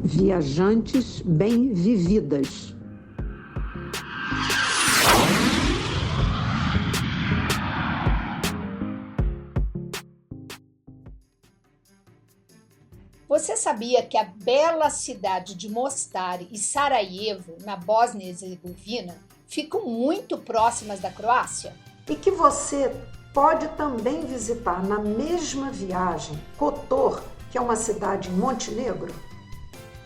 Viajantes bem-vividas. Você sabia que a bela cidade de Mostar e Sarajevo, na Bósnia e Herzegovina, ficam muito próximas da Croácia? E que você pode também visitar na mesma viagem Kotor, que é uma cidade em Montenegro?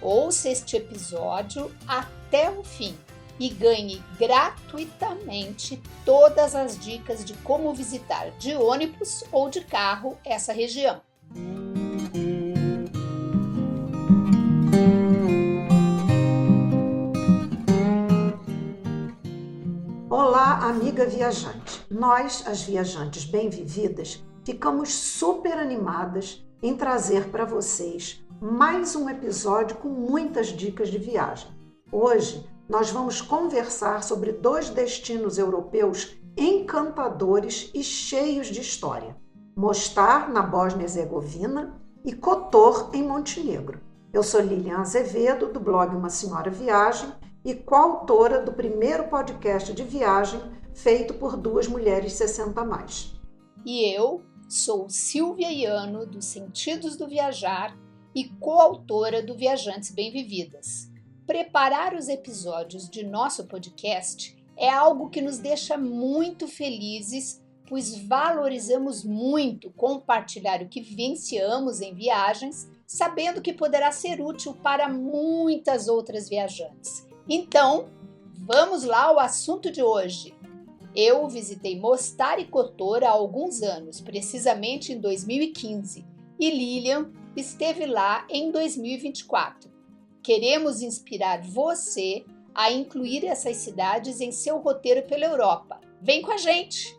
Ouça este episódio até o fim e ganhe gratuitamente todas as dicas de como visitar de ônibus ou de carro essa região. Olá, amiga viajante! Nós, as viajantes bem-vividas, ficamos super animadas em trazer para vocês mais um episódio com muitas dicas de viagem. Hoje, nós vamos conversar sobre 2 destinos europeus encantadores e cheios de história: Mostar, na Bósnia e Herzegovina, e Kotor, em Montenegro. Eu sou Lilian Azevedo, do blog Uma Senhora Viagem, e coautora do primeiro podcast de viagem feito por 2 mulheres 60+. E eu sou Silvia Iano, do Sentidos do Viajar, e coautora do Viajantes Bem-Vividas. Preparar os episódios de nosso podcast é algo que nos deixa muito felizes, pois valorizamos muito compartilhar o que vivenciamos em viagens, sabendo que poderá ser útil para muitas outras viajantes. Então, vamos lá ao assunto de hoje. Eu visitei Mostar e Kotor há alguns anos, precisamente em 2015, e Lilian esteve lá em 2024. Queremos inspirar você a incluir essas cidades em seu roteiro pela Europa. Vem com a gente!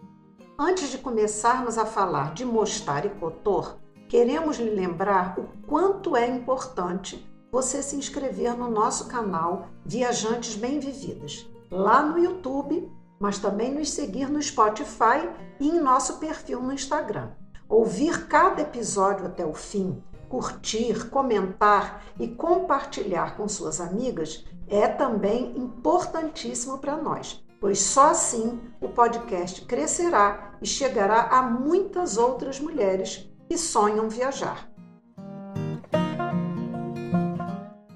Antes de começarmos a falar de Mostar e Kotor, queremos lhe lembrar o quanto é importante você se inscrever no nosso canal Viajantes Bem-Vividas, lá no YouTube, mas também nos seguir no Spotify e em nosso perfil no Instagram. Ouvir cada episódio até o fim, curtir, comentar e compartilhar com suas amigas é também importantíssimo para nós, pois só assim o podcast crescerá e chegará a muitas outras mulheres que sonham viajar.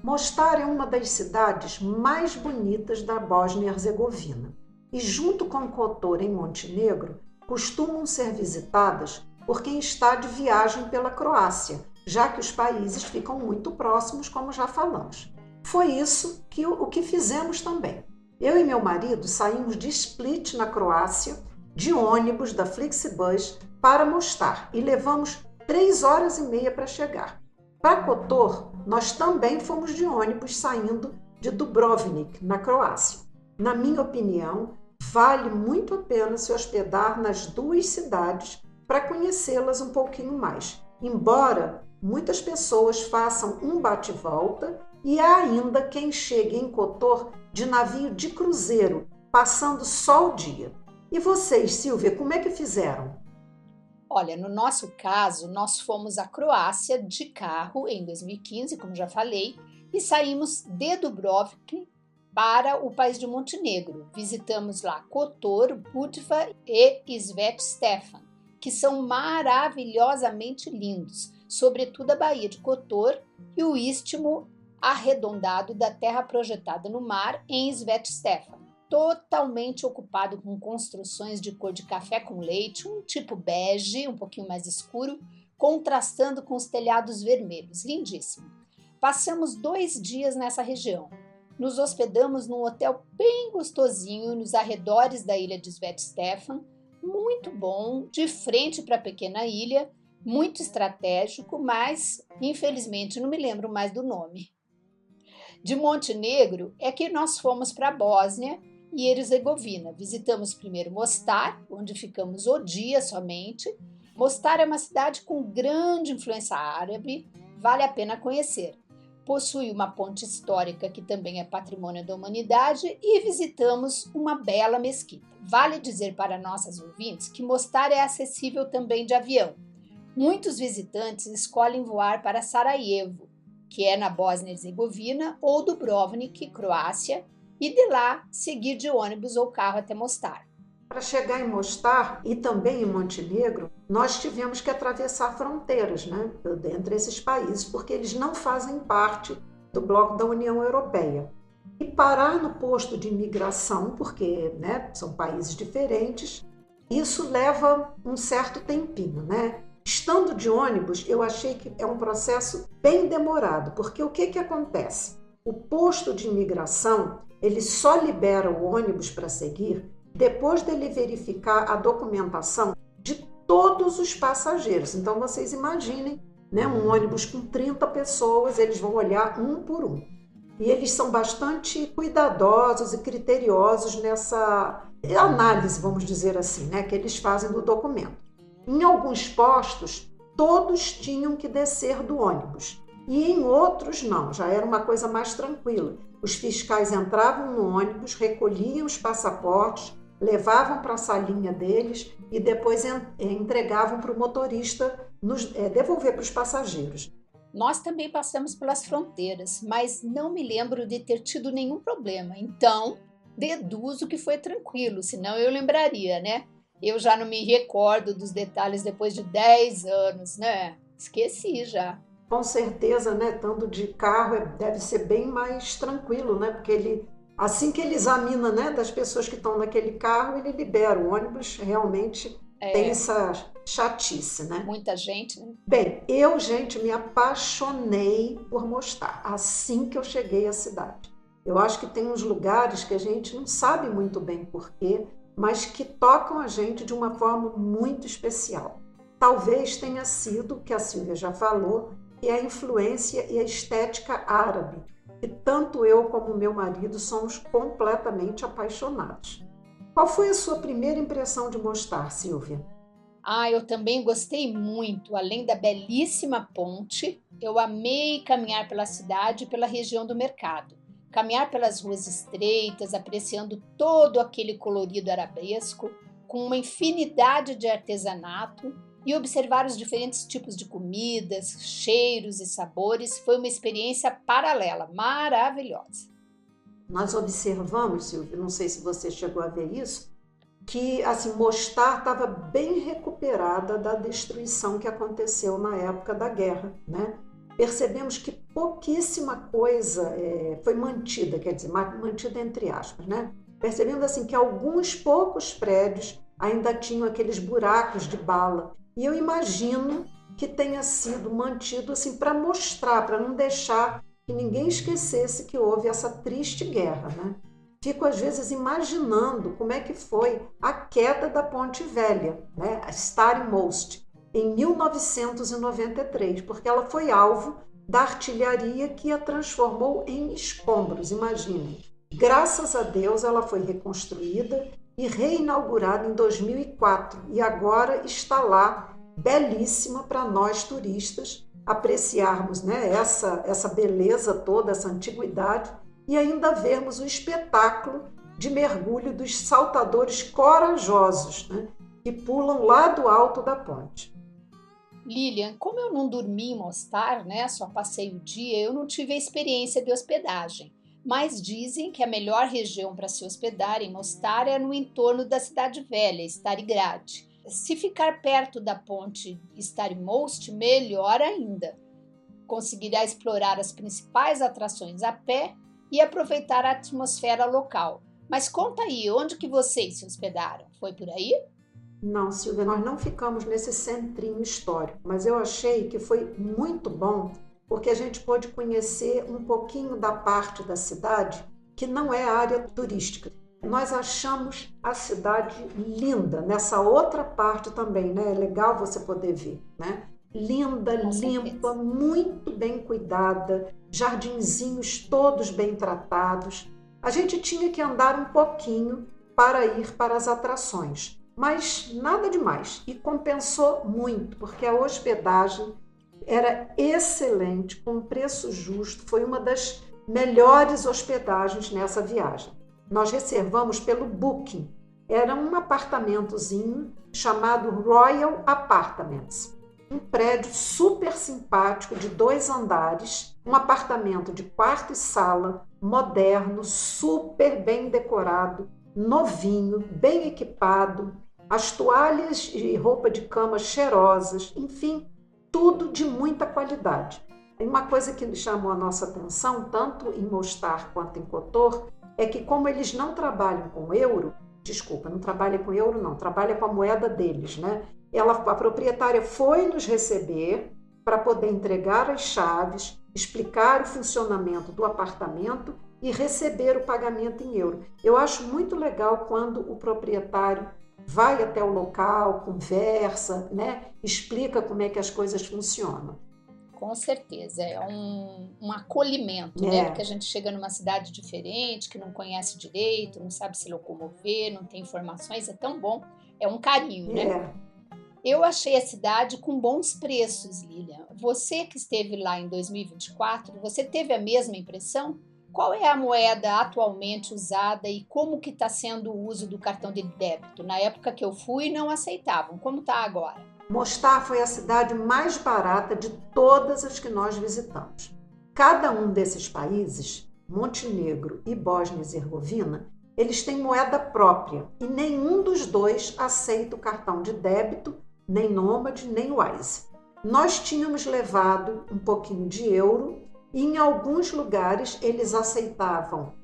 Mostar é uma das cidades mais bonitas da Bósnia e Herzegovina e, junto com Kotor, em Montenegro, costumam ser visitadas por quem está de viagem pela Croácia, já que os países ficam muito próximos, como já falamos. Foi isso o que fizemos também. Eu e meu marido saímos de Split, na Croácia, de ônibus da Flixbus para Mostar e levamos 3 horas e meia para chegar. Para Kotor, nós também fomos de ônibus saindo de Dubrovnik, na Croácia. Na minha opinião, vale muito a pena se hospedar nas 2 cidades para conhecê-las um pouquinho mais, embora muitas pessoas façam um bate-volta e há ainda quem chegue em Kotor de navio de cruzeiro, passando só o dia. E vocês, Silvia, como é que fizeram? Olha, no nosso caso, nós fomos à Croácia de carro em 2015, como já falei, e saímos de Dubrovnik para o país de Montenegro. Visitamos lá Kotor, Budva e Svet Stefan, que são maravilhosamente lindos, sobretudo a Baía de Kotor e o istmo arredondado da terra projetada no mar em Svet Stefan, totalmente ocupado com construções de cor de café com leite, um tipo bege, um pouquinho mais escuro, contrastando com os telhados vermelhos. Lindíssimo. Passamos 2 dias nessa região. Nos hospedamos num hotel bem gostosinho nos arredores da ilha de Svet Stefan, muito bom, de frente para a pequena ilha, muito estratégico, mas infelizmente não me lembro mais do nome. De Montenegro é que nós fomos para a Bósnia e Herzegovina. Visitamos primeiro Mostar, onde ficamos o dia somente. Mostar é uma cidade com grande influência árabe, vale a pena conhecer. possui uma ponte histórica que também é patrimônio da humanidade e visitamos uma bela mesquita. Vale dizer para nossas ouvintes que Mostar é acessível também de avião. Muitos visitantes escolhem voar para Sarajevo, que é na Bósnia-Herzegovina, ou Dubrovnik, Croácia, e de lá seguir de ônibus ou carro até Mostar. Para chegar em Mostar e também em Montenegro, nós tivemos que atravessar fronteiras, né, entre esses países, porque eles não fazem parte do bloco da União Europeia. E parar no posto de imigração, porque, né, são países diferentes, isso leva um certo tempinho, né? Estando de ônibus, eu achei que é um processo bem demorado, porque o que acontece? O posto de imigração, ele só libera o ônibus para seguir depois dele verificar a documentação de todos os passageiros. Então, vocês imaginem, né, um ônibus com 30 pessoas, eles vão olhar um por um. E eles são bastante cuidadosos e criteriosos nessa análise, vamos dizer assim, né, que eles fazem do documento. Em alguns postos, todos tinham que descer do ônibus. E em outros, não, já era uma coisa mais tranquila. Os fiscais entravam no ônibus, recolhiam os passaportes, levavam para a salinha deles e depois entregavam para o motorista devolver para os passageiros. Nós também passamos pelas fronteiras, mas não me lembro de ter tido nenhum problema. Então, deduzo que foi tranquilo, senão eu lembraria, né? Eu já não me recordo dos detalhes depois de 10 anos, né? Esqueci já. Com certeza, né? Estando de carro deve ser bem mais tranquilo, né? Porque assim que ele examina, né, das pessoas que estão naquele carro, ele libera. O ônibus realmente tem essa chatice, né? Muita gente, né? Bem, gente, me apaixonei por Mostar assim que eu cheguei à cidade. Eu acho que tem uns lugares que a gente não sabe muito bem porquê, mas que tocam a gente de uma forma muito especial. Talvez tenha sido, que a Silvia já falou, que é a influência e a estética árabe, que tanto eu como meu marido somos completamente apaixonados. Qual foi a sua primeira impressão de Mostar, Silvia? Eu também gostei muito. Além da belíssima ponte, eu amei caminhar pela cidade e pela região do mercado. Caminhar pelas ruas estreitas, apreciando todo aquele colorido arabesco, com uma infinidade de artesanato, e observar os diferentes tipos de comidas, cheiros e sabores, foi uma experiência paralela, maravilhosa. Nós observamos, Silvia, não sei se você chegou a ver isso, que assim, Mostar estava bem recuperada da destruição que aconteceu na época da guerra, né? Percebemos que pouquíssima coisa foi mantida, quer dizer, mantida entre aspas, né? Percebemos assim, que alguns poucos prédios ainda tinham aqueles buracos de bala. E eu imagino que tenha sido mantido assim, para mostrar, para não deixar que ninguém esquecesse que houve essa triste guerra, né? Fico às vezes imaginando como é que foi a queda da Ponte Velha, né? A Starmost, em 1993, porque ela foi alvo da artilharia que a transformou em escombros, imaginem. Graças a Deus ela foi reconstruída e reinaugurada em 2004 e agora está lá, belíssima para nós turistas apreciarmos, né, essa beleza toda, essa antiguidade e ainda vermos o espetáculo de mergulho dos saltadores corajosos, né, que pulam lá do alto da ponte. Lilian, como eu não dormi em Mostar, né, só passei o dia, eu não tive a experiência de hospedagem. Mas dizem que a melhor região para se hospedar em Mostar é no entorno da cidade velha, Starigrad. Se ficar perto da ponte Starmost, melhor ainda. Conseguirá explorar as principais atrações a pé e aproveitar a atmosfera local. Mas conta aí, onde que vocês se hospedaram? Foi por aí? Não, Silvia, nós não ficamos nesse centrinho histórico, mas eu achei que foi muito bom porque a gente pôde conhecer um pouquinho da parte da cidade que não é área turística. Nós achamos a cidade linda, nessa outra parte também, né? É legal você poder ver, né? Linda, limpa, muito bem cuidada, jardinzinhos todos bem tratados. A gente tinha que andar um pouquinho para ir para as atrações, mas nada demais. E compensou muito, porque a hospedagem Era excelente, com preço justo, foi uma das melhores hospedagens nessa viagem. Nós reservamos pelo Booking, era um apartamentozinho chamado Royal Apartments, um prédio super simpático de 2 andares, um apartamento de quarto e sala, moderno, super bem decorado, novinho, bem equipado, as toalhas e roupa de cama cheirosas, enfim, tudo de muita qualidade. E uma coisa que chamou a nossa atenção, tanto em Mostar quanto em Kotor, é que como eles não trabalham com euro, não trabalha com euro não, trabalha com a moeda deles, né? A proprietária foi nos receber para poder entregar as chaves, explicar o funcionamento do apartamento e receber o pagamento em euro. Eu acho muito legal quando o proprietário vai até o local, conversa, né? Explica como é que as coisas funcionam. Com certeza, é um acolhimento, né? Porque a gente chega numa cidade diferente, que não conhece direito, não sabe se locomover, não tem informações, é tão bom, é um carinho, né? Eu achei a cidade com bons preços, Lilian. Você que esteve lá em 2024, você teve a mesma impressão? Qual é a moeda atualmente usada e como que está sendo o uso do cartão de débito? Na época que eu fui, não aceitavam. Como está agora? Mostar foi a cidade mais barata de todas as que nós visitamos. Cada um desses países, Montenegro e Bósnia e Herzegovina, eles têm moeda própria e nenhum dos dois aceita o cartão de débito, nem Nômade, nem Wise. Nós tínhamos levado um pouquinho de euro e em alguns lugares eles aceitavam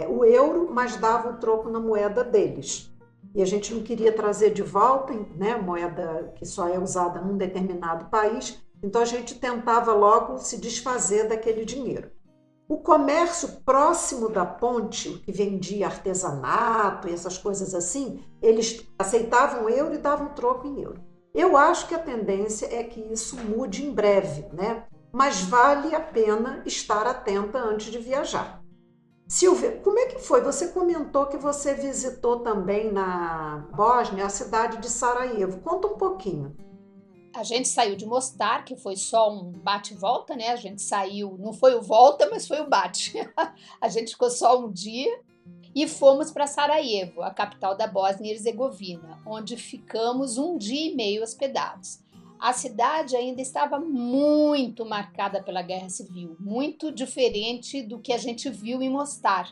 o euro, mas davam o troco na moeda deles. E a gente não queria trazer de volta, né, moeda que só é usada num determinado país, então a gente tentava logo se desfazer daquele dinheiro. O comércio próximo da ponte, o que vendia artesanato e essas coisas assim, eles aceitavam euro e davam troco em euro. Eu acho que a tendência é que isso mude em breve, né? Mas vale a pena estar atenta antes de viajar. Silvia, como é que foi? Você comentou que você visitou também na Bósnia a cidade de Sarajevo. Conta um pouquinho. A gente saiu de Mostar, que foi só um bate e volta, né? A gente saiu, não foi o volta, mas foi o bate. A gente ficou só um dia e fomos para Sarajevo, a capital da Bósnia e Herzegovina, onde ficamos 1 dia e meio hospedados. A cidade ainda estava muito marcada pela guerra civil, muito diferente do que a gente viu em Mostar.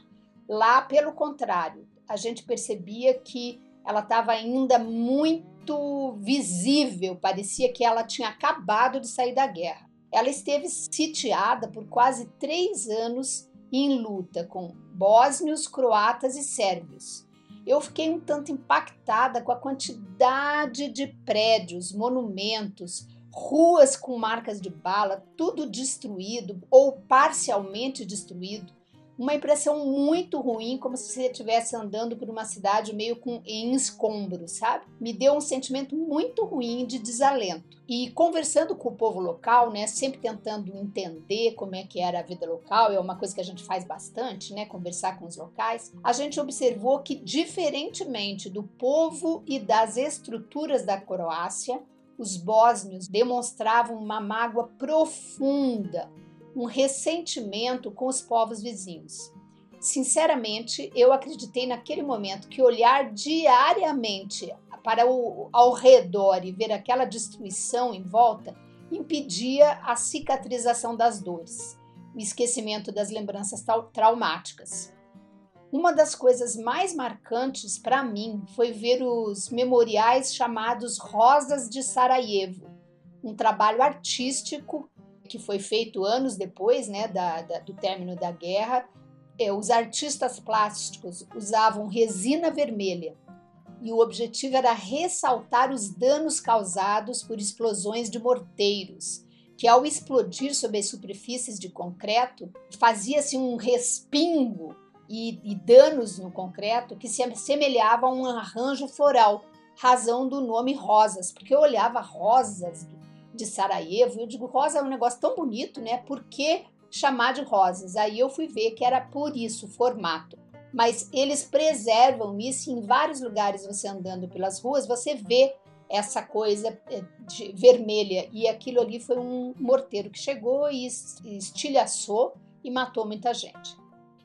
Lá, pelo contrário, a gente percebia que ela estava ainda muito visível, parecia que ela tinha acabado de sair da guerra. Ela esteve sitiada por quase 3 anos em luta com bósnios, croatas e sérvios. Eu fiquei um tanto impactada com a quantidade de prédios, monumentos, ruas com marcas de bala, tudo destruído ou parcialmente destruído. Uma impressão muito ruim, como se você estivesse andando por uma cidade meio em escombros, sabe? Me deu um sentimento muito ruim de desalento. E conversando com o povo local, né, sempre tentando entender como é que era a vida local, é uma coisa que a gente faz bastante, né, conversar com os locais, a gente observou que, diferentemente do povo e das estruturas da Croácia, os bósnios demonstravam uma mágoa profunda, um ressentimento com os povos vizinhos. Sinceramente, eu acreditei naquele momento que olhar diariamente para ao redor e ver aquela destruição em volta impedia a cicatrização das dores, o esquecimento das lembranças traumáticas. Uma das coisas mais marcantes para mim foi ver os memoriais chamados Rosas de Sarajevo, um trabalho artístico que foi feito anos depois, né, do término da guerra. Os artistas plásticos usavam resina vermelha e o objetivo era ressaltar os danos causados por explosões de morteiros, que ao explodir sobre as superfícies de concreto, fazia-se um respingo e danos no concreto que se assemelhava a um arranjo floral, razão do nome Rosas, porque eu olhava rosas de Sarajevo, eu digo, rosa é um negócio tão bonito, né? Por que chamar de rosas? Aí eu fui ver que era por isso o formato. Mas eles preservam isso em vários lugares, você andando pelas ruas, você vê essa coisa vermelha. E aquilo ali foi um morteiro que chegou e estilhaçou e matou muita gente.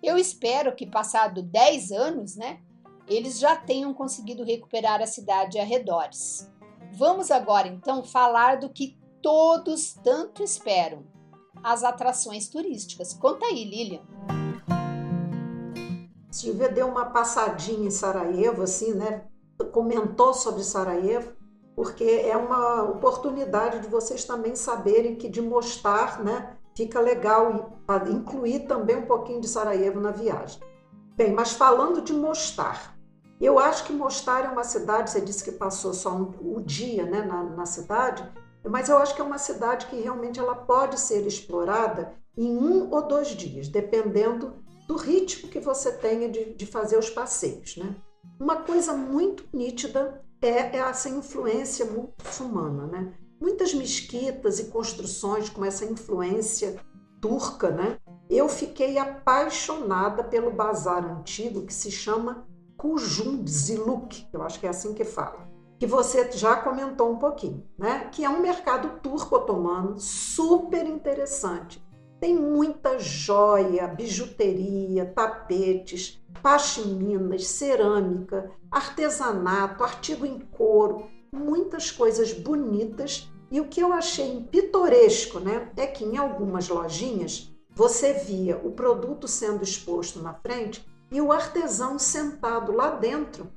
Eu espero que, passado 10 anos, né, eles já tenham conseguido recuperar a cidade e arredores. Vamos agora, então, falar do que todos tanto esperam, as atrações turísticas. Conta aí, Lilian. Silvia deu uma passadinha em Sarajevo, assim, né? Comentou sobre Sarajevo, porque é uma oportunidade de vocês também saberem que de Mostar, né, fica legal incluir também um pouquinho de Sarajevo na viagem. Bem, mas falando de Mostar, eu acho que Mostar é uma cidade, você disse que passou só o dia, né, na cidade, mas eu acho que é uma cidade que realmente ela pode ser explorada em 1 ou 2 dias, dependendo do ritmo que você tenha de fazer os passeios, né? Uma coisa muito nítida é essa influência muçulmana, né? Muitas mesquitas e construções com essa influência turca, né? Eu fiquei apaixonada pelo bazar antigo que se chama Kujumziluk, eu acho que é assim que fala, que você já comentou um pouquinho, né? Que é um mercado turco-otomano super interessante. Tem muita joia, bijuteria, tapetes, pashminas, cerâmica, artesanato, artigo em couro, muitas coisas bonitas. E o que eu achei pitoresco, né, é que em algumas lojinhas você via o produto sendo exposto na frente e o artesão sentado lá dentro,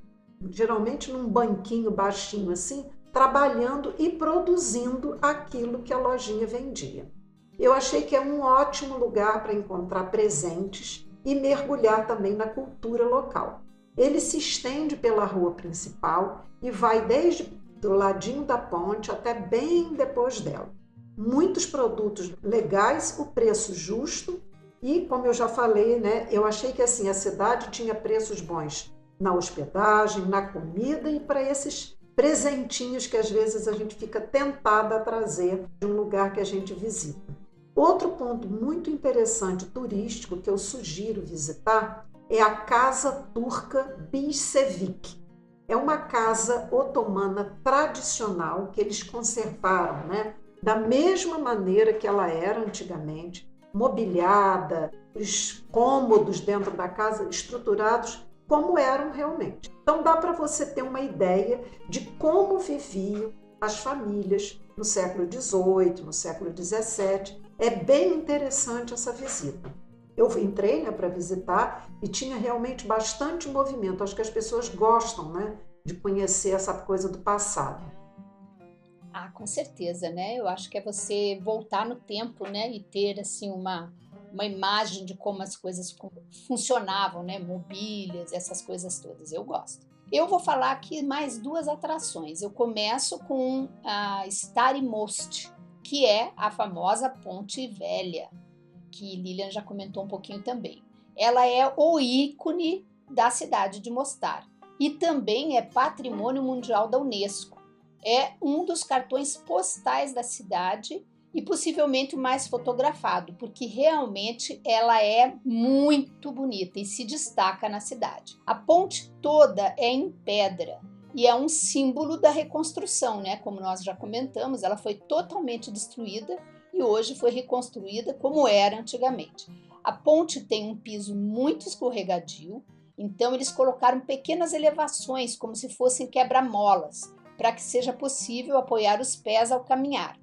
geralmente num banquinho baixinho assim, trabalhando e produzindo aquilo que a lojinha vendia. Eu achei que é um ótimo lugar para encontrar presentes e mergulhar também na cultura local. Ele se estende pela rua principal e vai desde o ladinho da ponte até bem depois dela. Muitos produtos legais, o preço justo e, como eu já falei, né, eu achei que assim, a cidade tinha preços bons na hospedagem, na comida e para esses presentinhos que às vezes a gente fica tentada a trazer de um lugar que a gente visita. Outro ponto muito interessante turístico que eu sugiro visitar é a Casa Turca Bišćević. É uma casa otomana tradicional que eles conservaram, né, da mesma maneira que ela era antigamente, mobiliada, os cômodos dentro da casa estruturados como eram realmente. Então dá para você ter uma ideia de como viviam as famílias no século XVIII, no século XVII. É bem interessante essa visita. Eu entrei, né, para visitar e tinha realmente bastante movimento. Acho que as pessoas gostam, né, de conhecer essa coisa do passado. Ah, com certeza, né? Eu acho que é você voltar no tempo, né, e ter assim uma imagem de como as coisas funcionavam, né, mobílias, essas coisas todas. Eu gosto. Eu vou falar aqui mais 2 atrações. Eu começo com a Stari Most, que é a famosa Ponte Velha, que Lilian já comentou um pouquinho também. Ela é o ícone da cidade de Mostar e também é Patrimônio Mundial da Unesco. É um dos cartões postais da cidade e possivelmente o mais fotografado, porque realmente ela é muito bonita e se destaca na cidade. A ponte toda é em pedra e é um símbolo da reconstrução, né? Como nós já comentamos, ela foi totalmente destruída e hoje foi reconstruída como era antigamente. A ponte tem um piso muito escorregadio, então eles colocaram pequenas elevações como se fossem quebra-molas, para que seja possível apoiar os pés ao caminhar.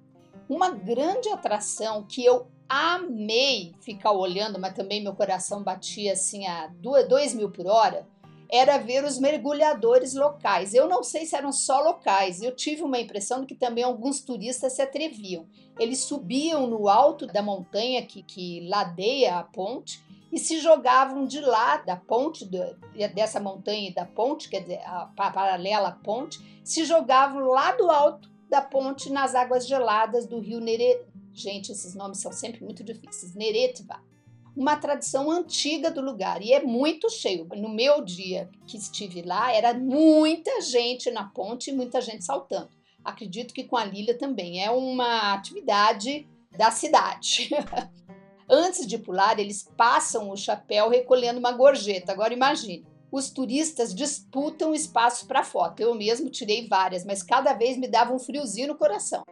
Uma grande atração que eu amei ficar olhando, mas também meu coração batia assim a 2.000 por hora, era ver os mergulhadores locais. Eu não sei se eram só locais, eu tive uma impressão de que também alguns turistas se atreviam. Eles subiam no alto da montanha que ladeia a ponte e se jogavam de lá da ponte, dessa montanha e da ponte, quer dizer, a paralela à ponte, se jogavam lá do alto da ponte nas águas geladas do rio Neretva. Gente, esses nomes são sempre muito difíceis. Neretva. Uma tradição antiga do lugar e é muito cheio. No meu dia que estive lá, era muita gente na ponte e muita gente saltando. Acredito que com a Lília também. É uma atividade da cidade. Antes de pular, eles passam o chapéu recolhendo uma gorjeta. Agora imagine. Os turistas disputam espaço para foto. Eu mesmo tirei várias, mas cada vez me dava um friozinho no coração.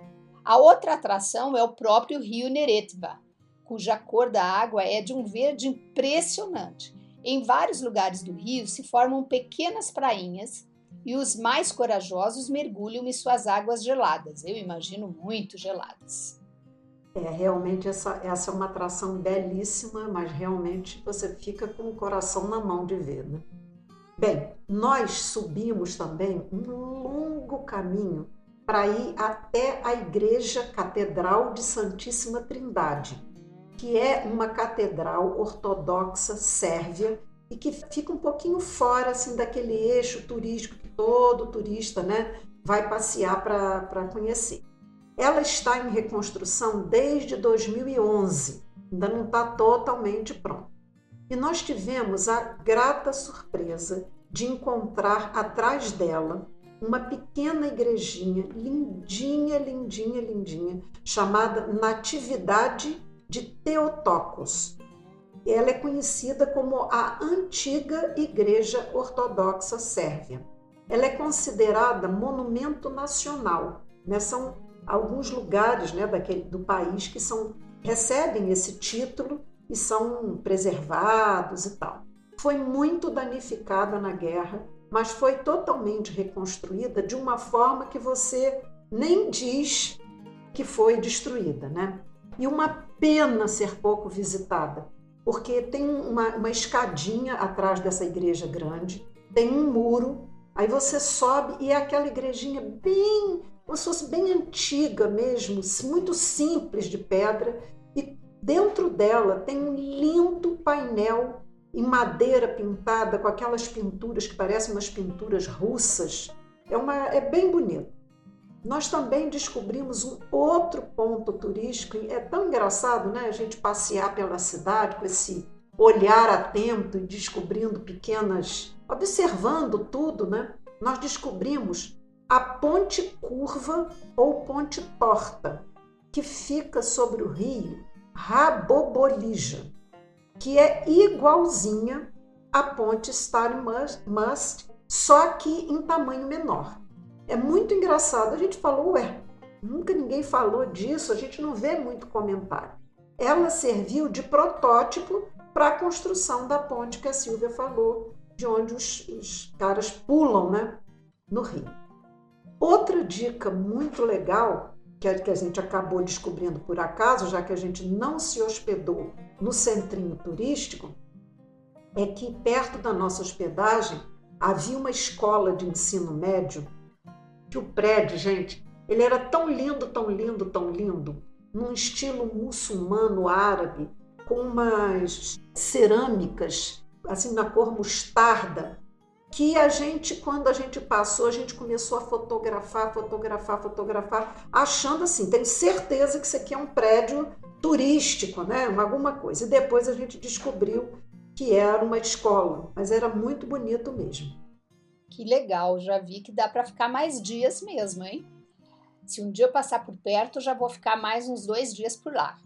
A outra atração é o próprio rio Neretva, cuja cor da água é de um verde impressionante. Em vários lugares do rio se formam pequenas prainhas e os mais corajosos mergulham em suas águas geladas. Eu imagino muito geladas. Realmente essa é uma atração belíssima, mas realmente você fica com o coração na mão de ver, né? Bem, nós subimos também um longo caminho para ir até a Igreja Catedral de Santíssima Trindade, que é uma catedral ortodoxa sérvia e que fica um pouquinho fora assim, daquele eixo turístico que todo turista, né, vai passear para conhecer. Ela está em reconstrução desde 2011, ainda não está totalmente pronta. E nós tivemos a grata surpresa de encontrar atrás dela uma pequena igrejinha, lindinha, lindinha, lindinha, chamada Natividade de Theotokos. Ela é conhecida como a antiga Igreja Ortodoxa Sérvia. Ela é considerada monumento nacional, né? São alguns lugares, né, do país que recebem esse título e são preservados e tal. Foi muito danificada na guerra, mas foi totalmente reconstruída de uma forma que você nem diz que foi destruída, né? E uma pena ser pouco visitada, porque tem uma escadinha atrás dessa igreja grande, tem um muro, aí você sobe e é aquela igrejinha bem, como se fosse bem antiga mesmo, muito simples de pedra, e dentro dela tem um lindo painel em madeira pintada, com aquelas pinturas que parecem umas pinturas russas. É bem bonito. Nós também descobrimos um outro ponto turístico, e é tão engraçado, né? A gente passear pela cidade com esse olhar atento e descobrindo observando tudo, né? Nós descobrimos a Ponte Curva ou Ponte Torta, que fica sobre o rio Rabobolija, que é igualzinha à Ponte Starimust, só que em tamanho menor. É muito engraçado. A gente falou, nunca ninguém falou disso, a gente não vê muito comentário. Ela serviu de protótipo para a construção da ponte que a Silvia falou, de onde os caras pulam, né, no rio. Outra dica muito legal, que a gente acabou descobrindo por acaso, já que a gente não se hospedou no centrinho turístico, é que perto da nossa hospedagem havia uma escola de ensino médio, que o prédio, gente, ele era tão lindo, tão lindo, tão lindo, num estilo muçulmano árabe, com umas cerâmicas, assim, na cor mostarda, que quando a gente passou, a gente começou a fotografar, achando assim, tenho certeza que isso aqui é um prédio turístico, né? Alguma coisa. E depois a gente descobriu que era uma escola, mas era muito bonito mesmo. Que legal, já vi que dá para ficar mais dias mesmo, hein? Se um dia eu passar por perto, já vou ficar mais uns 2 dias por lá.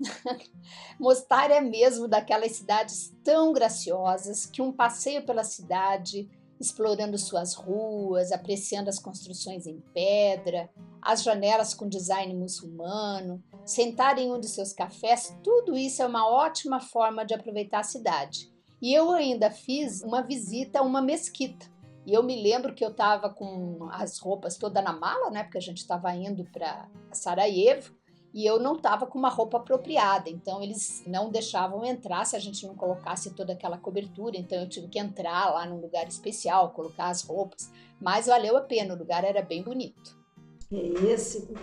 Mostar é mesmo daquelas cidades tão graciosas que um passeio pela cidade, explorando suas ruas, apreciando as construções em pedra, as janelas com design muçulmano, sentar em um de seus cafés, tudo isso é uma ótima forma de aproveitar a cidade. E eu ainda fiz uma visita a uma mesquita. E eu me lembro que eu estava com as roupas toda na mala, né? Porque a gente estava indo para Sarajevo e eu não estava com uma roupa apropriada. Então, eles não deixavam entrar se a gente não colocasse toda aquela cobertura. Então, eu tive que entrar lá num lugar especial, colocar as roupas. Mas valeu a pena, o lugar era bem bonito.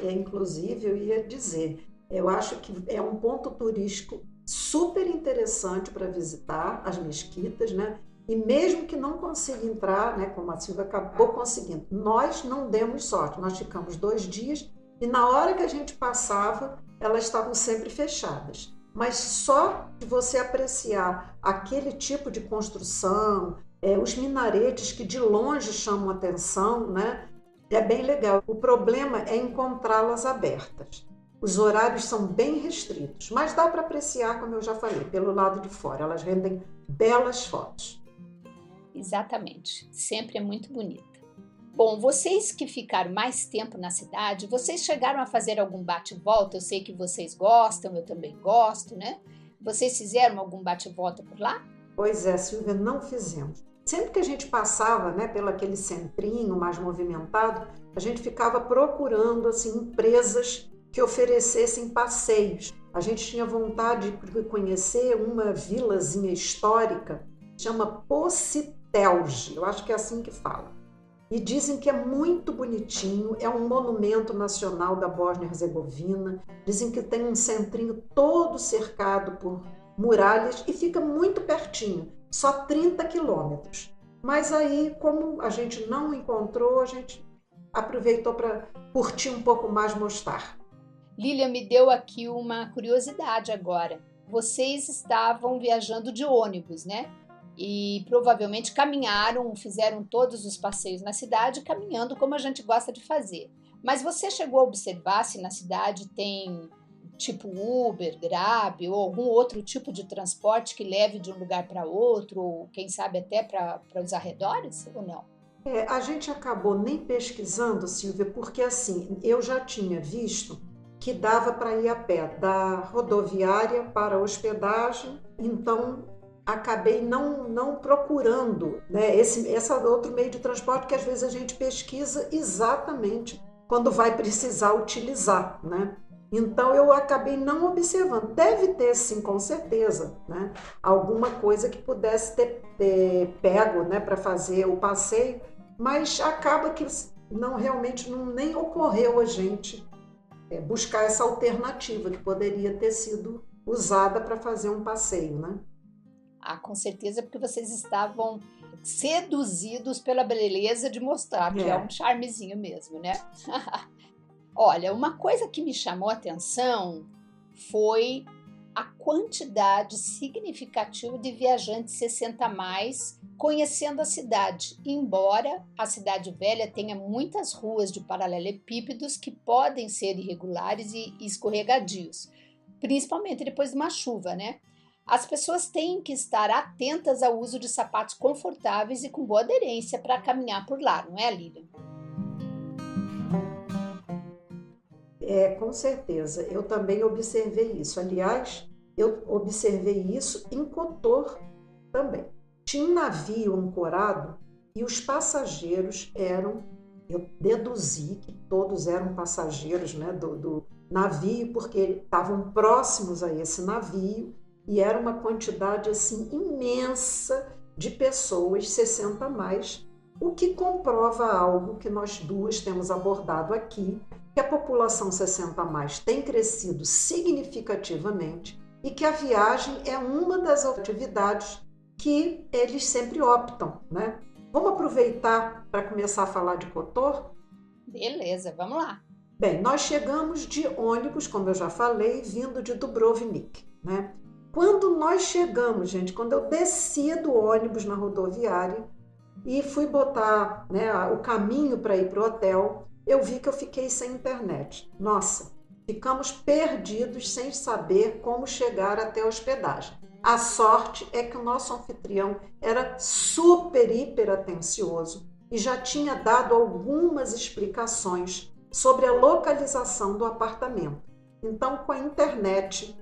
Inclusive, eu ia dizer, eu acho que é um ponto turístico super interessante para visitar as mesquitas, né? E mesmo que não consiga entrar, né, como a Silvia acabou conseguindo, nós não demos sorte, nós ficamos 2 dias e na hora que a gente passava, elas estavam sempre fechadas. Mas só de você apreciar aquele tipo de construção, os minaretes que de longe chamam atenção, né, é bem legal. O problema é encontrá-las abertas. Os horários são bem restritos, mas dá para apreciar, como eu já falei, pelo lado de fora. Elas rendem belas fotos. Exatamente, sempre é muito bonita. Bom, vocês que ficaram mais tempo na cidade, vocês chegaram a fazer algum bate-volta? Eu sei que vocês gostam, eu também gosto, né? Vocês fizeram algum bate-volta por lá? Pois é, Silvia, não fizemos. Sempre que a gente passava, né, pelo aquele centrinho mais movimentado, a gente ficava procurando assim empresas que oferecessem passeios. A gente tinha vontade de conhecer uma vilazinha histórica, chama Pocitelge, eu acho que é assim que fala. E dizem que é muito bonitinho, é um monumento nacional da Bósnia-Herzegovina. Dizem que tem um centrinho todo cercado por muralhas e fica muito pertinho, só 30 quilômetros. Mas aí, como a gente não encontrou, a gente aproveitou para curtir um pouco mais Mostar. Lília, me deu aqui uma curiosidade agora. Vocês estavam viajando de ônibus, né? E provavelmente caminharam, fizeram todos os passeios na cidade, caminhando como a gente gosta de fazer. Mas você chegou a observar se na cidade tem tipo Uber, Grab ou algum outro tipo de transporte que leve de um lugar para outro, ou quem sabe até para os arredores, ou não? A gente acabou nem pesquisando, Silvia, porque assim, eu já tinha visto que dava para ir a pé da rodoviária para a hospedagem, então acabei não procurando, né, esse outro meio de transporte que às vezes a gente pesquisa exatamente quando vai precisar utilizar, né? Então eu acabei não observando. Deve ter sim, com certeza, né, alguma coisa que pudesse ter pego, né, para fazer o passeio, mas acaba que não realmente nem ocorreu a gente buscar essa alternativa que poderia ter sido usada para fazer um passeio, né? Ah, com certeza, porque vocês estavam seduzidos pela beleza de mostrar, que é um charmezinho mesmo, né? Olha, uma coisa que me chamou a atenção foi a quantidade significativa de viajantes 60 a mais conhecendo a cidade, embora a cidade velha tenha muitas ruas de paralelepípedos que podem ser irregulares e escorregadios, principalmente depois de uma chuva, né? As pessoas têm que estar atentas ao uso de sapatos confortáveis e com boa aderência para caminhar por lá, não é, Lilian? Com certeza. Eu também observei isso. Aliás, eu observei isso em Kotor também. Tinha um navio ancorado e os passageiros eu deduzi que todos eram passageiros, né, do navio, porque estavam próximos a esse navio e era uma quantidade assim imensa de pessoas, 60 a mais, o que comprova algo que nós duas temos abordado aqui, que a população 60 a mais tem crescido significativamente e que a viagem é uma das atividades que eles sempre optam, né? Vamos aproveitar para começar a falar de Kotor? Beleza, vamos lá. Bem, nós chegamos de ônibus, como eu já falei, vindo de Dubrovnik, né? Quando nós chegamos, gente, quando eu desci do ônibus na rodoviária e fui botar, né, o caminho para ir para o hotel, eu vi que eu fiquei sem internet. Nossa, ficamos perdidos sem saber como chegar até a hospedagem. A sorte é que o nosso anfitrião era super, hiper atencioso e já tinha dado algumas explicações sobre a localização do apartamento. Então, com a internet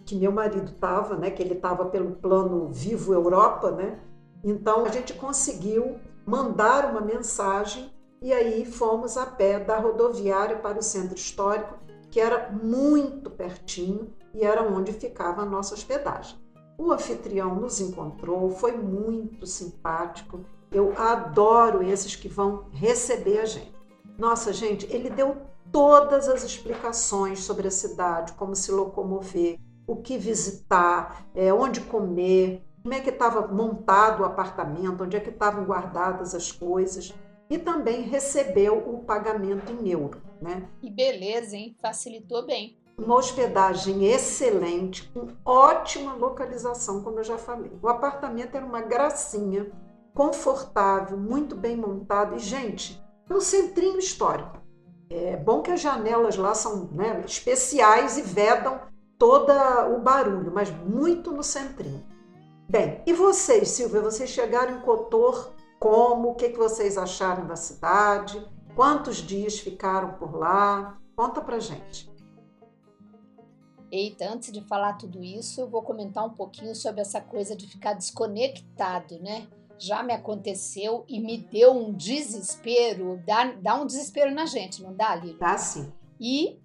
que meu marido estava, né, que ele estava pelo plano Vivo Europa, né, então a gente conseguiu mandar uma mensagem e aí fomos a pé da rodoviária para o centro histórico, que era muito pertinho e era onde ficava a nossa hospedagem. O anfitrião nos encontrou, foi muito simpático. Eu adoro esses que vão receber a gente. Nossa, gente, ele deu todas as explicações sobre a cidade, como se locomover, o que visitar, onde comer, como é que estava montado o apartamento, onde é que estavam guardadas as coisas. E também recebeu o pagamento em euro, né? Que beleza, hein? Facilitou bem. Uma hospedagem excelente, com ótima localização, como eu já falei. O apartamento era uma gracinha, confortável, muito bem montado. E, gente, no centrinho histórico. É bom que as janelas lá são, né, especiais e vedam todo o barulho, mas muito no centrinho. Bem, e vocês, Silvia, vocês chegaram em Kotor como? O que vocês acharam da cidade? Quantos dias ficaram por lá? Conta pra gente. Eita, antes de falar tudo isso, eu vou comentar um pouquinho sobre essa coisa de ficar desconectado, né? Já me aconteceu e me deu um desespero, dá um desespero na gente, não dá, Lili? Tá sim. E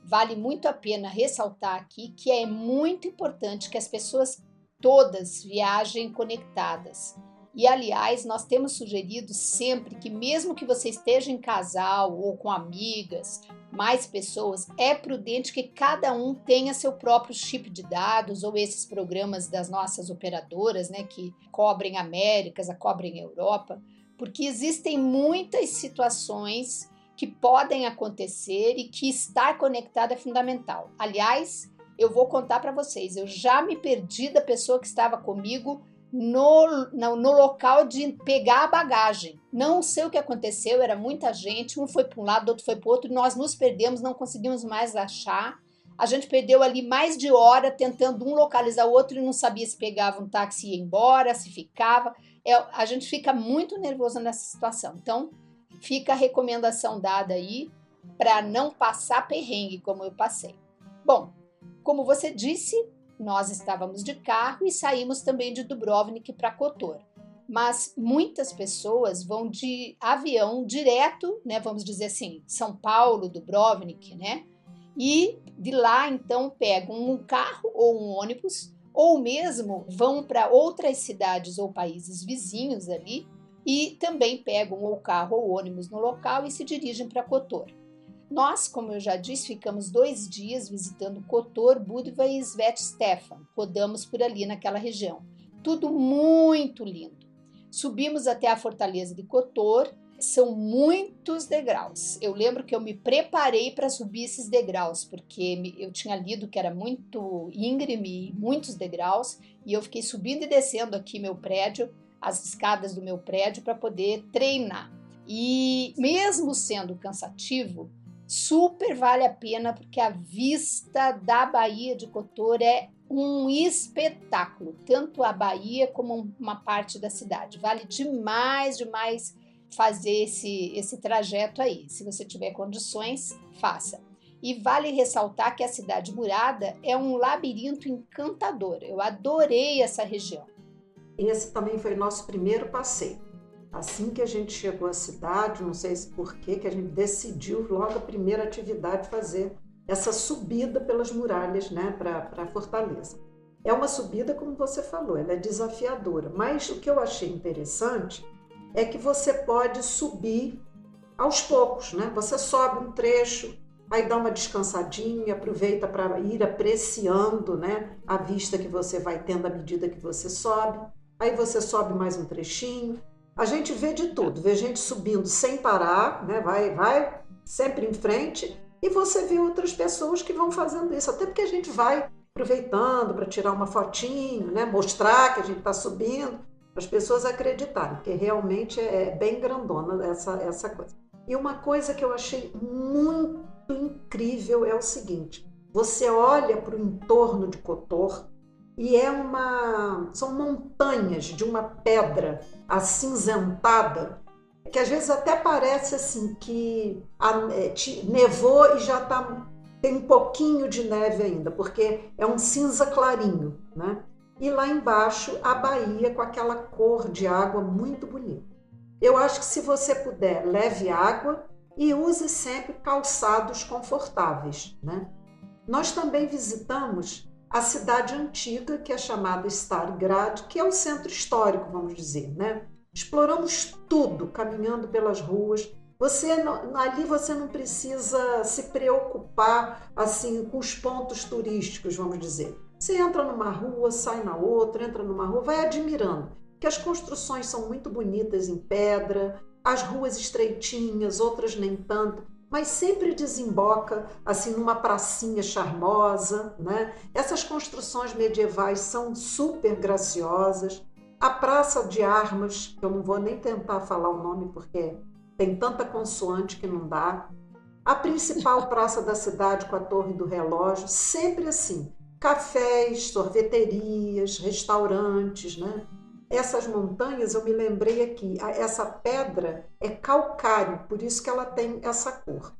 vale muito a pena ressaltar aqui que é muito importante que as pessoas todas viajem conectadas. E, aliás, nós temos sugerido sempre que, mesmo que você esteja em casal ou com amigas, mais pessoas, é prudente que cada um tenha seu próprio chip de dados ou esses programas das nossas operadoras, né, que cobrem Américas, cobrem Europa, porque existem muitas situações que podem acontecer e que estar conectado é fundamental. Aliás, eu vou contar para vocês, eu já me perdi da pessoa que estava comigo no local de pegar a bagagem. Não sei o que aconteceu, era muita gente, um foi para um lado, outro foi para o outro, e nós nos perdemos, não conseguimos mais achar. A gente perdeu ali mais de hora tentando um localizar o outro e não sabia se pegava um táxi e ia embora, se ficava. A gente fica muito nervoso nessa situação. Então, fica a recomendação dada aí para não passar perrengue como eu passei. Bom, como você disse, nós estávamos de carro e saímos também de Dubrovnik para Kotor. Mas muitas pessoas vão de avião direto, né, vamos dizer assim, São Paulo, Dubrovnik, né? E de lá, então, pegam um carro ou um ônibus, ou mesmo vão para outras cidades ou países vizinhos ali e também pegam ou carro ou ônibus no local e se dirigem para Kotor. Nós, como eu já disse, ficamos 2 dias visitando Kotor, Budva e Sveti Stefan. Rodamos por ali naquela região. Tudo muito lindo. Subimos até a fortaleza de Kotor. São muitos degraus. Eu lembro que eu me preparei para subir esses degraus, porque eu tinha lido que era muito íngreme, muitos degraus, e eu fiquei subindo e descendo aqui meu prédio, as escadas do meu prédio, para poder treinar. E mesmo sendo cansativo, super vale a pena, porque a vista da Baía de Kotor é um espetáculo, tanto a Baía como uma parte da cidade. Vale demais fazer esse trajeto aí. Se você tiver condições, faça. E vale ressaltar que a cidade murada é um labirinto encantador. Eu adorei essa região. Esse também foi nosso primeiro passeio. Assim que a gente chegou à cidade, não sei se por que a gente decidiu logo a primeira atividade fazer essa subida pelas muralhas, né, para a fortaleza. É uma subida, como você falou, ela é desafiadora, mas o que eu achei interessante é que você pode subir aos poucos, né? Você sobe um trecho, aí dá uma descansadinha, aproveita para ir apreciando, né, a vista que você vai tendo à medida que você sobe. Aí você sobe mais um trechinho. A gente vê de tudo, vê gente subindo sem parar, né? Vai sempre em frente, e você vê outras pessoas que vão fazendo isso, até porque a gente vai aproveitando para tirar uma fotinho, né? Mostrar que a gente está subindo, para as pessoas acreditarem, porque realmente é bem grandona essa coisa. E uma coisa que eu achei muito incrível é o seguinte: você olha para o entorno de Kotor e são montanhas de uma pedra acinzentada, que às vezes até parece assim que nevou e já tem um pouquinho de neve ainda, porque é um cinza clarinho, né? E lá embaixo a baía com aquela cor de água muito bonita. Eu acho que se você puder, leve água e use sempre calçados confortáveis, né? Nós também visitamos a cidade antiga, que é chamada Stargrad, que é o centro histórico, vamos dizer, né? Exploramos tudo, caminhando pelas ruas. Ali você não precisa se preocupar assim com os pontos turísticos, vamos dizer. Você entra numa rua, sai na outra, entra numa rua, vai admirando, que as construções são muito bonitas em pedra, as ruas estreitinhas, outras nem tanto, mas sempre desemboca assim numa pracinha charmosa, né? Essas construções medievais são super graciosas. A Praça de Armas, que eu não vou nem tentar falar o nome porque tem tanta consoante que não dá. A principal praça da cidade com a Torre do Relógio, sempre assim, cafés, sorveterias, restaurantes, né? Essas montanhas, eu me lembrei aqui, essa pedra é calcário, por isso que ela tem essa cor.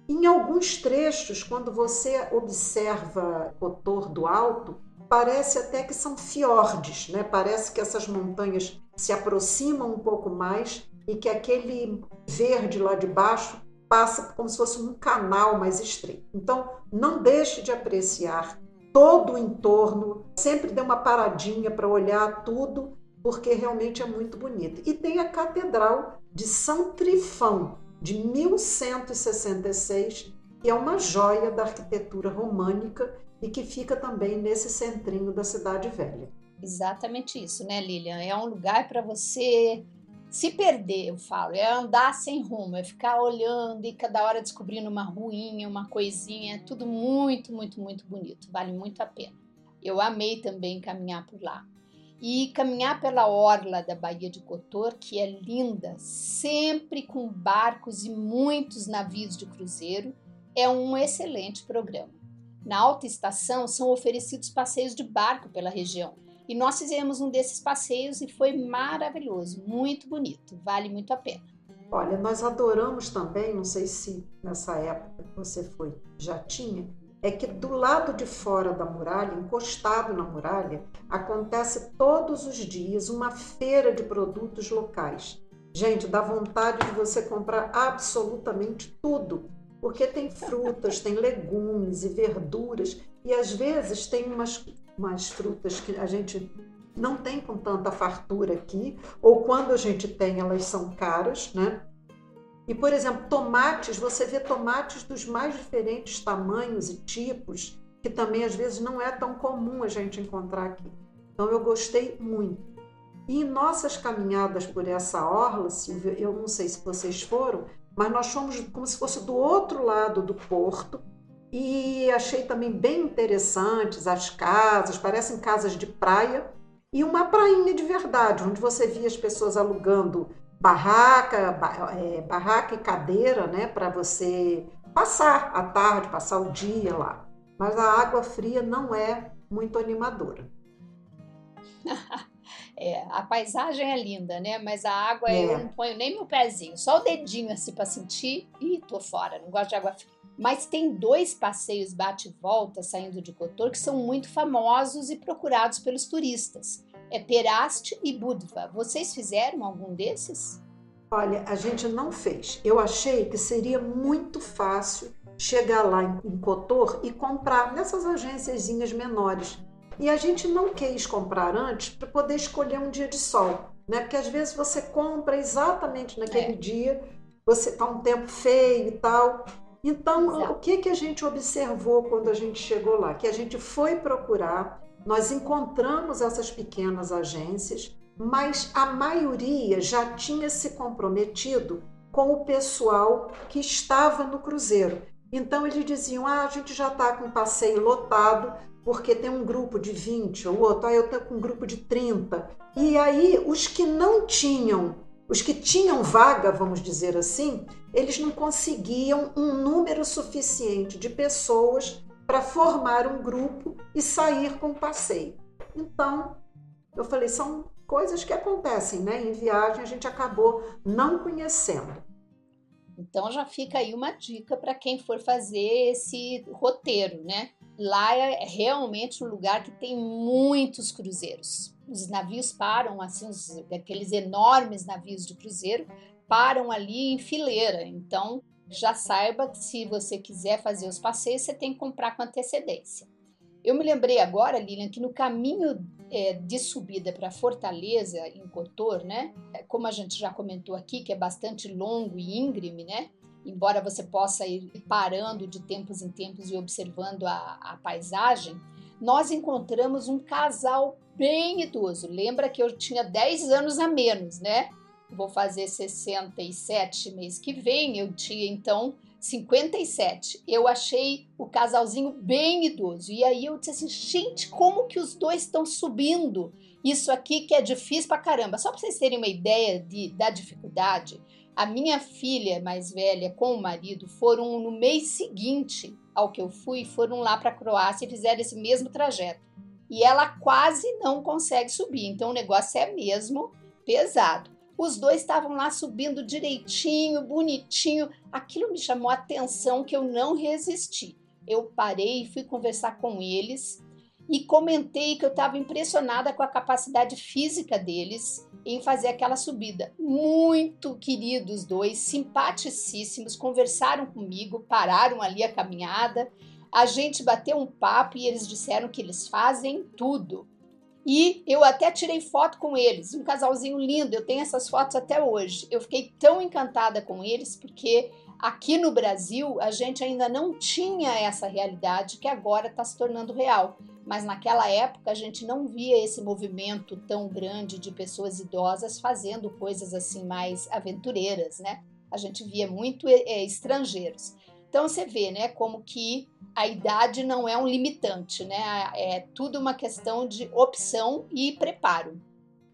Em alguns trechos, quando você observa Kotor do alto, parece até que são fiordes, né? Parece que essas montanhas se aproximam um pouco mais e que aquele verde lá de baixo passa como se fosse um canal mais estreito. Então, não deixe de apreciar todo o entorno, sempre dê uma paradinha para olhar tudo, porque realmente é muito bonito. E tem a Catedral de São Trifão, de 1166, que é uma joia da arquitetura românica e que fica também nesse centrinho da Cidade Velha. Exatamente isso, né, Lilian? É um lugar para você se perder, eu falo. É andar sem rumo, é ficar olhando e cada hora descobrindo uma ruinha, uma coisinha. É tudo muito, muito, muito bonito. Vale muito a pena. Eu amei também caminhar por lá. E caminhar pela orla da Baía de Kotor, que é linda, sempre com barcos e muitos navios de cruzeiro, é um excelente programa. Na alta estação são oferecidos passeios de barco pela região. E nós fizemos um desses passeios e foi maravilhoso, muito bonito, vale muito a pena. Olha, nós adoramos também, não sei se nessa época que você foi já tinha, é que do lado de fora da muralha, encostado na muralha, acontece todos os dias uma feira de produtos locais. Gente, dá vontade de você comprar absolutamente tudo, porque tem frutas, tem legumes e verduras, e às vezes tem umas frutas que a gente não tem com tanta fartura aqui, ou quando a gente tem, elas são caras, né? E, por exemplo, tomates, você vê tomates dos mais diferentes tamanhos e tipos, que também às vezes não é tão comum a gente encontrar aqui. Então eu gostei muito. E em nossas caminhadas por essa orla, Silvia, eu não sei se vocês foram, mas nós fomos como se fosse do outro lado do porto e achei também bem interessantes as casas, parecem casas de praia e uma prainha de verdade, onde você via as pessoas alugando barraca e cadeira, né, para você passar a tarde, passar o dia lá. Mas a água fria não é muito animadora. A paisagem é linda, né? Mas a água eu não É, ponho nem meu pezinho, só o dedinho assim para sentir e tô fora, não gosto de água fria. Mas tem dois passeios bate e volta saindo de Kotor que são muito famosos e procurados pelos turistas. É Perast e Budva. Vocês fizeram algum desses? olha, a gente não fez. Eu achei que seria muito fácil chegar lá em Kotor e comprar nessas agênciazinhas menores. E a gente não quis comprar antes para poder escolher um dia de sol, né? Porque às vezes você compra exatamente naquele É, dia, você está um tempo feio e tal. Então, o exato. que que a gente observou quando a gente chegou lá? Que a gente foi procurar, nós encontramos essas pequenas agências, mas a maioria já tinha se comprometido com o pessoal que estava no cruzeiro. Então eles diziam: a gente já está com o passeio lotado, porque tem um grupo de 20, ou outro, eu estou com um grupo de 30. E aí os que não tinham, os que tinham vaga, vamos dizer assim, eles não conseguiam um número suficiente de pessoas para formar um grupo e sair com o passeio. Então, eu falei, são coisas que acontecem, né? Em viagem a gente acabou não conhecendo. Então já fica aí uma dica para quem for fazer esse roteiro, né? Lá é realmente um lugar que tem muitos cruzeiros. Os navios param, assim, aqueles enormes navios de cruzeiro param ali em fileira. Então já saiba que se você quiser fazer os passeios, você tem que comprar com antecedência. Eu me lembrei agora, Lilian, que no caminho de subida para Fortaleza, em Kotor, né? Como a gente já comentou aqui, que é bastante longo e íngreme, né? Embora você possa ir parando de tempos em tempos e observando a paisagem, nós encontramos um casal bem idoso. Lembra que eu tinha 10 anos a menos, né? Vou fazer 67 mês que vem, eu tinha então 57. Eu achei o casalzinho bem idoso. E aí eu disse assim, gente, como que os dois estão subindo? Isso aqui que é difícil pra caramba. Só para vocês terem uma ideia da dificuldade, a minha filha mais velha com o marido foram no mês seguinte ao que eu fui foram lá para a Croácia e fizeram esse mesmo trajeto. E ela quase não consegue subir, então o negócio é mesmo pesado. Os dois estavam lá subindo direitinho, bonitinho. Aquilo me chamou a atenção que eu não resisti. Eu parei e fui conversar com eles e comentei que eu estava impressionada com a capacidade física deles em fazer aquela subida. Muito queridos os dois, simpaticíssimos, conversaram comigo, pararam ali a caminhada, a gente bateu um papo e eles disseram que eles fazem tudo. E eu até tirei foto com eles, um casalzinho lindo, eu tenho essas fotos até hoje. Eu fiquei tão encantada com eles porque aqui no Brasil a gente ainda não tinha essa realidade que agora está se tornando real. Mas naquela época a gente não via esse movimento tão grande de pessoas idosas fazendo coisas assim mais aventureiras, né? A gente via muito estrangeiros. Então você vê, né, como que a idade não é um limitante, né? É tudo uma questão de opção e preparo.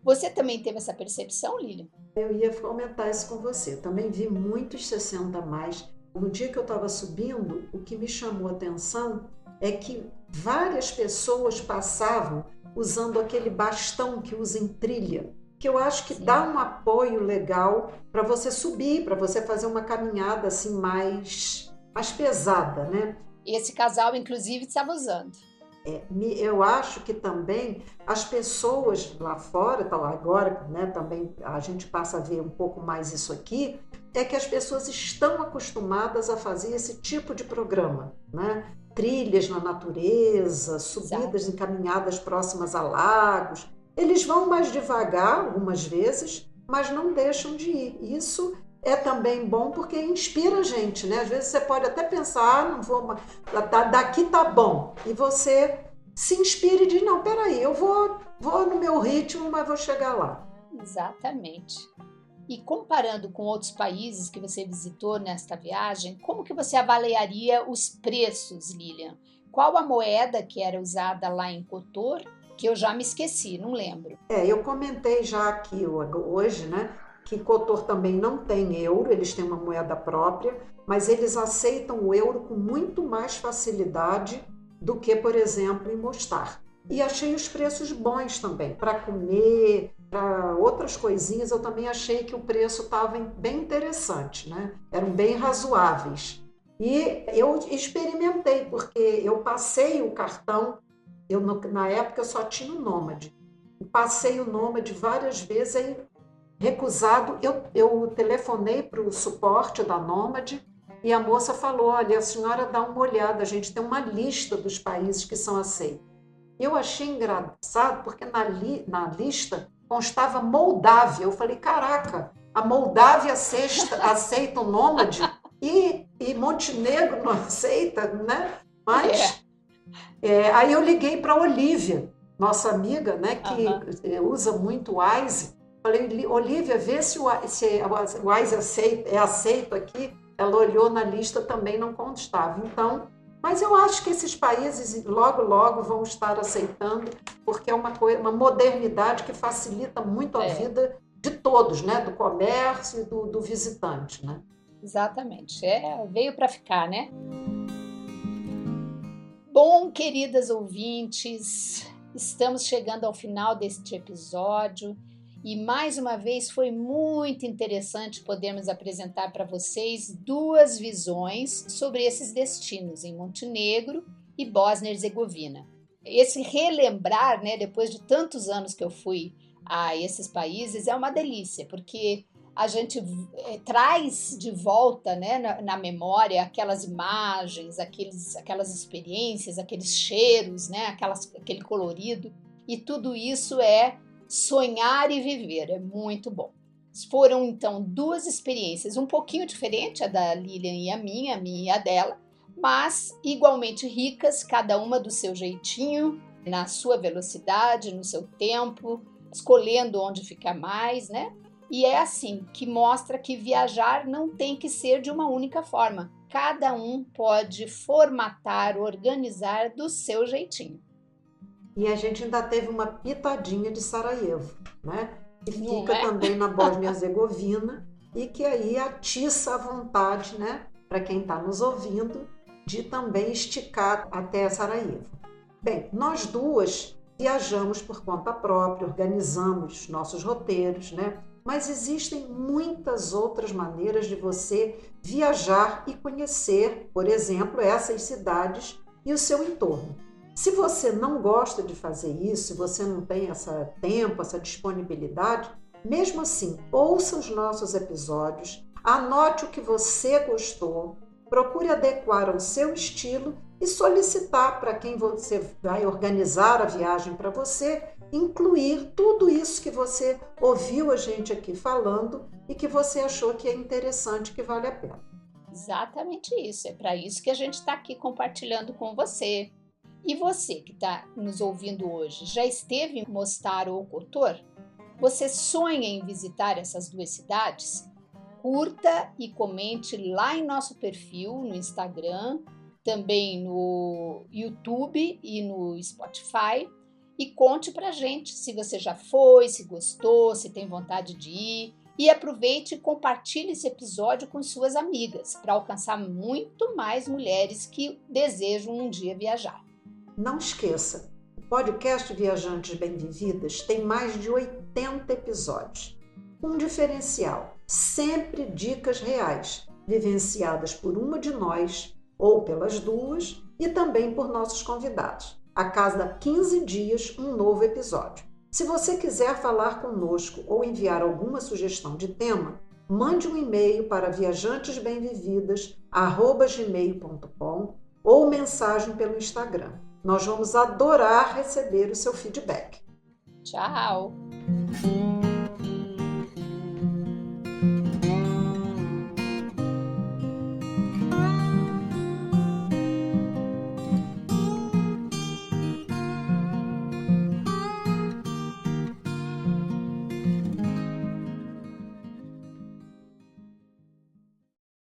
Você também teve essa percepção, Lilian? Eu ia comentar isso com você. Também vi muitos 60 a mais. No dia que eu estava subindo, o que me chamou a atenção é que várias pessoas passavam usando aquele bastão que usa em trilha, que eu acho que dá um apoio legal para você subir, para você fazer uma caminhada assim mais pesada, né? Esse casal, inclusive, estava usando. Eu acho que também as pessoas lá fora, agora, né, também a gente passa a ver um pouco mais isso aqui, é que as pessoas estão acostumadas a fazer esse tipo de programa, né? Trilhas na natureza, subidas em caminhadas próximas a lagos. Eles vão mais devagar algumas vezes, mas não deixam de ir. Isso é também bom porque inspira a gente, né? Às vezes você pode até pensar, não vou, daqui tá bom, e você se inspira e diz, não, peraí, eu vou no meu ritmo, mas vou chegar lá. Exatamente. E comparando com outros países que você visitou nesta viagem, como que você avaliaria os preços, Lilian? Qual a moeda que era usada lá em Kotor? Que eu já me esqueci, não lembro. Eu comentei já aqui hoje, né? Que Kotor também não tem euro, eles têm uma moeda própria, mas eles aceitam o euro com muito mais facilidade do que, por exemplo, em Mostar. E achei os preços bons também, para comer, para outras coisinhas, eu também achei que o preço estava bem interessante, né? Eram bem razoáveis. E eu experimentei, porque eu passei o cartão, na época eu só tinha o Nômade, passei o Nômade várias vezes, aí recusado, eu telefonei para o suporte da Nômade e a moça falou, olha, a senhora dá uma olhada, a gente tem uma lista dos países que são aceitos. Eu achei engraçado porque na lista constava Moldávia. Eu falei, caraca, a Moldávia aceita o Nômade e Montenegro não aceita, né? Mas aí eu liguei para a Olívia, nossa amiga, né, que usa muito o Wise. Falei, Olívia, vê se o Wise é aceito aqui. Ela olhou na lista, também não constava. Então, mas eu acho que esses países logo, logo vão estar aceitando, porque é uma modernidade que facilita muito a vida de todos, né? Do comércio e do visitante, né? Exatamente. Veio para ficar, né? Bom, queridas ouvintes, estamos chegando ao final deste episódio. E mais uma vez foi muito interessante podermos apresentar para vocês duas visões sobre esses destinos em Montenegro e Bósnia e Herzegovina. Esse relembrar, né, depois de tantos anos que eu fui a esses países, é uma delícia, porque a gente traz de volta, né, na memória aquelas imagens, aquelas experiências, aqueles cheiros, né, aquele colorido, e tudo isso é sonhar e viver, é muito bom. Foram, então, duas experiências um pouquinho diferentes, a da Lilian e a minha e a dela, mas igualmente ricas, cada uma do seu jeitinho, na sua velocidade, no seu tempo, escolhendo onde ficar mais, né? E é assim que mostra que viajar não tem que ser de uma única forma. Cada um pode formatar, organizar do seu jeitinho. E a gente ainda teve uma pitadinha de Sarajevo, né? Que fica também na Bósnia e Herzegovina e que aí atiça a vontade, né? Para quem está nos ouvindo, de também esticar até Sarajevo. Bem, nós duas viajamos por conta própria, organizamos nossos roteiros, né? Mas existem muitas outras maneiras de você viajar e conhecer, por exemplo, essas cidades e o seu entorno. Se você não gosta de fazer isso, se você não tem esse tempo, essa disponibilidade, mesmo assim, ouça os nossos episódios, anote o que você gostou, procure adequar ao seu estilo e solicitar para quem você vai organizar a viagem para você, incluir tudo isso que você ouviu a gente aqui falando e que você achou que é interessante, que vale a pena. Exatamente isso, é para isso que a gente está aqui compartilhando com você. E você que está nos ouvindo hoje, já esteve em Mostar ou Kotor? Você sonha em visitar essas duas cidades? Curta e comente lá em nosso perfil no Instagram, também no YouTube e no Spotify, e conte pra gente se você já foi, se gostou, se tem vontade de ir. E aproveite e compartilhe esse episódio com suas amigas para alcançar muito mais mulheres que desejam um dia viajar. Não esqueça, o podcast Viajantes Bem-Vividas tem mais de 80 episódios. Um diferencial, sempre dicas reais, vivenciadas por uma de nós ou pelas duas e também por nossos convidados. A cada 15 dias, um novo episódio. Se você quiser falar conosco ou enviar alguma sugestão de tema, mande um e-mail para viajantesbemvividas@gmail.com ou mensagem pelo Instagram. Nós vamos adorar receber o seu feedback. Tchau!